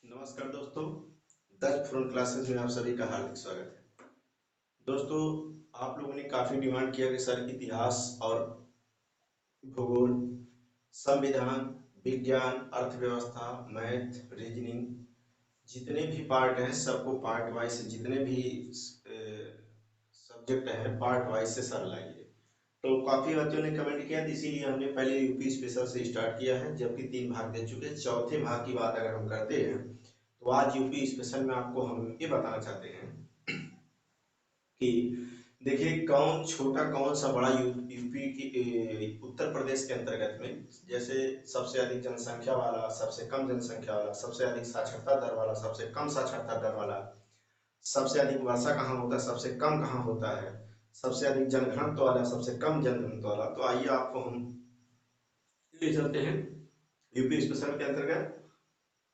नमस्कार दोस्तों, दस फ्रंट क्लासेस में आप सभी का हार्दिक स्वागत है। दोस्तों, आप लोगों ने काफी डिमांड किया कि सर इतिहास और भूगोल, संविधान, विज्ञान, अर्थव्यवस्था, मैथ, रीजनिंग, जितने भी पार्ट हैं सबको पार्ट वाइज, जितने भी सब्जेक्ट है पार्ट वाइज से सर लाइए। तो काफी बच्चों ने कमेंट किया, तो इसीलिए हमने पहले यूपी स्पेशल से स्टार्ट किया है, जबकि 3 भाग दे चुके हैं। चौथे भाग की बात अगर हम करते हैं तो आज यूपी स्पेशल में आपको हम ये बताना चाहते हैं कि देखिए कौन छोटा कौन सा बड़ा यूपी की उत्तर प्रदेश के अंतर्गत में, जैसे सबसे अधिक जनसंख्या वाला, सबसे कम जनसंख्या वाला, सबसे अधिक साक्षरता दर वाला, सबसे कम साक्षरता दर वाला, सबसे अधिक वर्षा कहाँ होता है, सबसे कम कहाँ होता है, सबसे अधिक जनघनत्व वाला, सबसे कम जनघनत्व वाला। तो आइए आपको हम ले चलते हैं यूपी स्पेशल के अंतर्गत।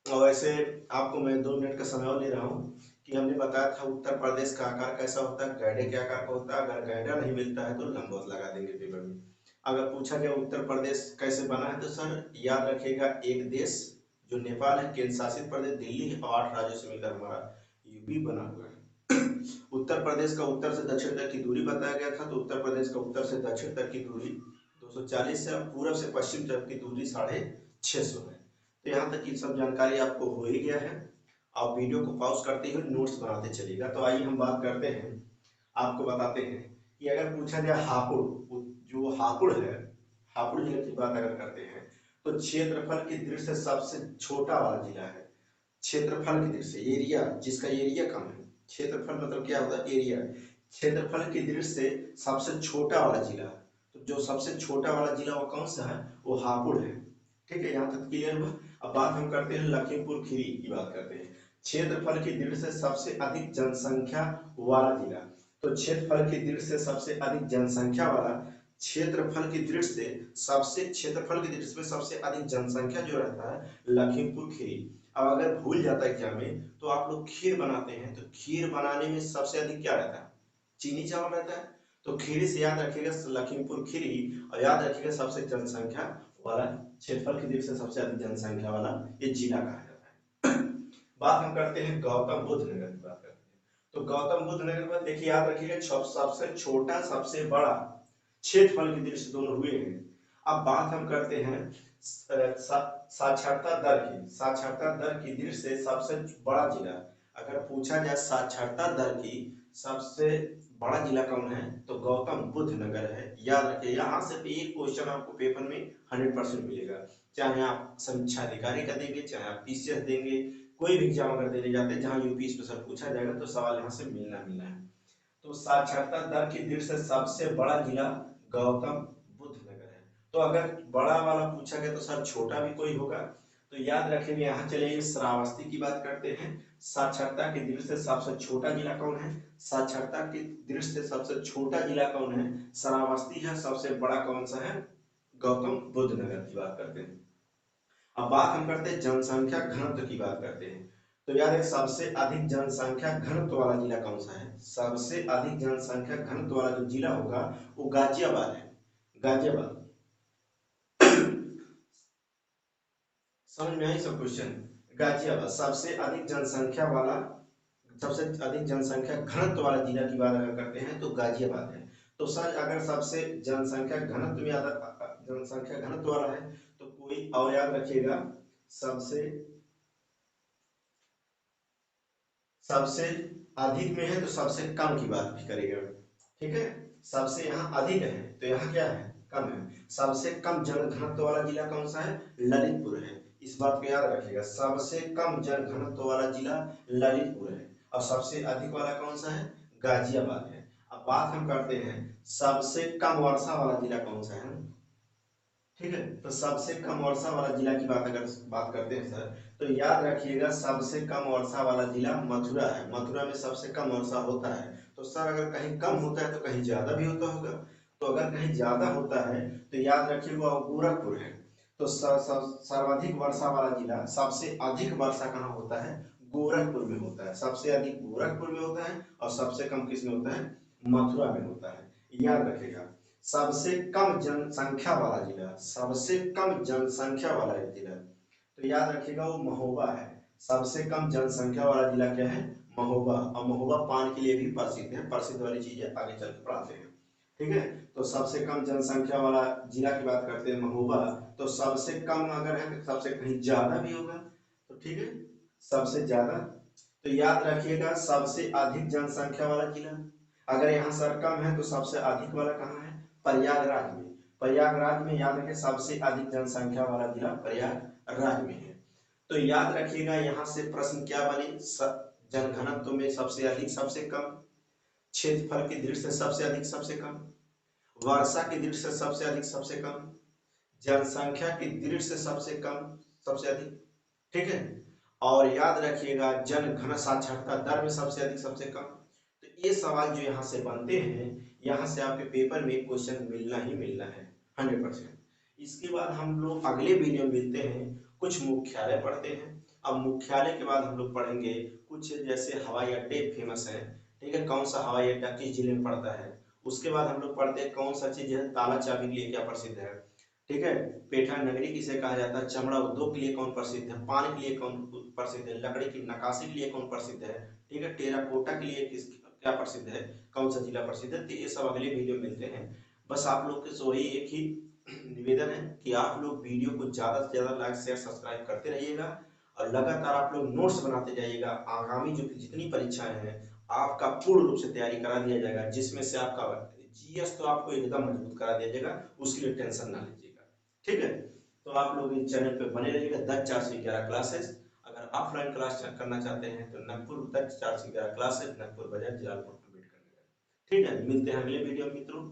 और ऐसे आपको मैं 2 मिनट का समय और ले रहा हूँ कि हमने बताया था उत्तर प्रदेश का आकार कैसा होता है, गैडे के आकार का होता है। अगर गैडा नहीं मिलता है तो लंबवत लगा देंगे पेपर में। अगर पूछा गया उत्तर प्रदेश कैसे बना है तो सर याद रखिएगा, एक देश जो नेपाल है, केंद्र शासित प्रदेश दिल्ली है, और 8 राज्यों से मिलकर हमारा यूपी बना हुआ है। उत्तर प्रदेश का उत्तर से दक्षिण तक की दूरी बताया गया था, तो उत्तर प्रदेश का उत्तर से दक्षिण तक की दूरी 240 है, पूर्व से पश्चिम तक की दूरी 650 है। तो यहाँ तक की सब जानकारी आपको हो ही गया है। आप वीडियो को पॉज करते हुए नोट्स बनाते चलिएगा। तो आइए हम बात करते हैं, आपको बताते हैं कि अगर पूछा जाए हापुड़, जो हापुड़ है, हापुड़ जिले की बात अगर करते हैं तो क्षेत्रफल की दृष्टि से सबसे छोटा वाला जिला है। क्षेत्रफल की दृष्टि से, एरिया, जिसका एरिया कम है, क्षेत्रफल मतलब क्या होता है, एरिया। क्षेत्रफल की दृष्टि से सबसे छोटा वाला जिला, तो जो सबसे छोटा वाला जिला वो कौन सा है, वो हापुड़ है। ठीक है, यहाँ तक क्लियर हुआ। अब बात हम करते हैं लखीमपुर खीरी की बात करते हैं। क्षेत्रफल की दृष्टि से सबसे अधिक जनसंख्या वाला जिला, तो क्षेत्रफल की दृष्टि से सबसे अधिक जनसंख्या वाला, क्षेत्रफल की दृष्टि से क्षेत्रफल की दृष्टि में सबसे अधिक जनसंख्या जो रहता है, लखीमपुर खीरी। अब अगर भूल जाता है एग्जाम में तो आप लोग खीर बनाते हैं, तो खीर बनाने में सबसे अधिक क्या रहता है, चीनी चावल रहता है। तो खीरी से याद रखिएगा लखीमपुर खीरी, और याद रखिएगा सबसे जनसंख्या वाला, क्षेत्रफल की दृष्टि से सबसे अधिक जनसंख्या वाला ये जिला कहा जाता है। बात हम करते हैं गौतम बुद्ध नगर की बात करते हैं। तो गौतम बुद्ध नगर में देखिए याद रखिएगा सबसे छोटा सबसे बड़ा, क्षेत्रफल की दृष्टि से दोनों हुए हैं। अब बात हम करते हैं साक्षरता दर की, साक्षरता दर की दृष्टि से सबसे बड़ा जिला। अगर पूछा जाए साक्षरता दर की सबसे बड़ा जिला कौन है, तो गौतम बुद्ध नगर है। याद रखिए, यहाँ से एक क्वेश्चन आपको पेपर में 100% मिलेगा, चाहे आप समीक्षा अधिकारी का देंगे, चाहे आप पीसीएस देंगे, कोई भी एग्जाम अगर देने जाते हैं जहाँ यूपी स्पेशल पूछा जाएगा तो सवाल यहाँ से मिलना मिलना है। तो साक्षरता दर की दृष्टि से सबसे बड़ा जिला गौतम बुद्ध नगर है। तो अगर बड़ा वाला पूछा गया तो सर छोटा भी कोई होगा, तो याद रखेंगे। यहाँ चलिए श्रावस्ती की बात करते हैं। साक्षरता की दृष्टि से सबसे छोटा जिला कौन है, साक्षरता की दृष्टि से सबसे छोटा जिला कौन है, श्रावस्ती है। सबसे बड़ा कौन सा है, गौतम बुद्ध नगर की बात करते हैं। अब बात हम करते हैं जनसंख्या घनत्व की बात करते हैं। तो यार सबसे अधिक जनसंख्या घनत्व वाला जिला कौन सा है, सबसे अधिक जनसंख्या घनत्व वाला जो जिला होगा वो गाजियाबाद है। गाजियाबाद, समझ में आई सब क्वेश्चन। गाजियाबाद सबसे अधिक जनसंख्या वाला, सबसे अधिक जनसंख्या घनत्व वाला जिला की बात अगर करते हैं तो गाजियाबाद है। तो सर अगर सबसे जनसंख्या घनत्व में जनसंख्या घनत्व वाला है तो कोई और याद रखिएगा, सबसे सबसे अधिक में है तो सबसे कम की बात भी करेगा। ठीक है, सबसे यहाँ अधिक है तो यहाँ क्या है, कम है। सबसे कम जनघनत्व वाला जिला कौन सा है, ललितपुर है। इस बात को याद रखिएगा, सबसे कम जनघनत्व वाला जिला ललितपुर है। और सबसे अधिक वाला कौन सा है, गाजियाबाद है। अब बात हम करते हैं सबसे कम वर्षा वाला जिला कौन सा है। ठीक है, तो सबसे कम वर्षा वाला जिला की बात अगर बात करते हैं सर, तो याद रखिएगा सबसे कम वर्षा वाला जिला मथुरा है। मथुरा में सबसे कम वर्षा होता है। तो सर अगर कहीं कम होता है तो कहीं ज्यादा भी होता होगा, तो अगर कहीं ज्यादा होता है तो याद रखिएगा वो गोरखपुर है। तो सर्वाधिक वर्षा वाला जिला, सबसे अधिक वर्षा कहाँ होता है, गोरखपुर में होता है। सबसे अधिक गोरखपुर में होता है और सबसे कम किस में होता है, मथुरा में होता है। याद रखेगा, सबसे कम जनसंख्या वाला जिला, सबसे कम जनसंख्या वाला जिला, तो याद रखिएगा वो महोबा है। सबसे कम जनसंख्या वाला जिला क्या है? महोबा। और महोबा पान के लिए भी प्रसिद्ध है, प्रसिद्ध वाली चीजें आगे चल के पढ़ाते हैं। ठीक है, तो सबसे कम जनसंख्या वाला जिला की बात करते हैं महोबा। तो सबसे कम अगर है तो सबसे कहीं ज्यादा भी होगा, तो ठीक है, सबसे ज्यादा। तो याद रखिएगा सबसे अधिक जनसंख्या वाला जिला, अगर यहाँ सर कम है तो सबसे अधिक वाला कहाँ है? प्रयागराज में। प्रयागराज में याद रखें सबसे अधिक जनसंख्या वाला जिला प्रयागराज में है। तो याद रखिएगा यहाँ से प्रश्न क्या बने, जनघनत्व में सबसे अधिक सबसे कम, क्षेत्रफल की दृष्टि से सबसे अधिक सबसे कम, वर्षा की दृष्टि से सबसे अधिक सबसे कम, जनसंख्या की दृष्टि से सबसे कम सबसे अधिक। ठीक है, और याद रखिएगा जन घन साक्षरता दर में सबसे अधिक सबसे कम। तो ये सवाल जो यहाँ से बनते हैं, यहाँ से आपके पेपर में क्वेश्चन मिलना ही मिलना है 100%। इसके बाद हम लोग अगले वीडियो में मिलते हैं, कुछ मुख्यालय पढ़ते हैं। अब मुख्यालय के बाद हम लोग पढ़ेंगे कुछ जैसे हवाई अड्डे फेमस है, ठीक है, कौन सा हवाई अड्डा किस जिले में पड़ता है। उसके बाद हम लोग पढ़ते हैं कौन सा चीज है ताला चाबी के लिए क्या प्रसिद्ध है। ठीक है, पेठा नगरी किसे कहा जाता है, चमड़ा उद्योग के लिए कौन प्रसिद्ध है, पान के लिए कौन प्रसिद्ध है, लकड़ी की नक्काशी के लिए कौन प्रसिद्ध है, ठीक है, टेराकोटा के लिए किस क्या प्रसिद्ध है, कौन सा जिला प्रसिद्ध है। तो ये सब अगले वीडियो मिलते हैं। बस आप लोग के वही एक ही निवेदन है कि आप लोग वीडियो को ज्यादा से ज्यादा लाइक शेयर सब्सक्राइब करते रहिएगा और लगातार आप लोग नोट्स बनाते जाइएगा। आगामी जो जितनी परीक्षाएं हैं आपका पूर्ण रूप से तैयारी करा दिया जाएगा, जिसमें से आपका जीएस तो आपको एकदम मजबूत करा दिया जाएगा, उसके लिए टेंशन ना लीजिएगा। ठीक है, तो आप लोग इस चैनल पे बने रहिएगा। 10-4 से 11 क्लासेस, अगर ऑफलाइन क्लास करना चाहते हैं तो नागपुर 10-4 से 11 क्लासेस, नागपुर बाजार जलालपुर अम्बेडकर नगर। ठीक है, मिलते हैं अगले वीडियो में मित्रों।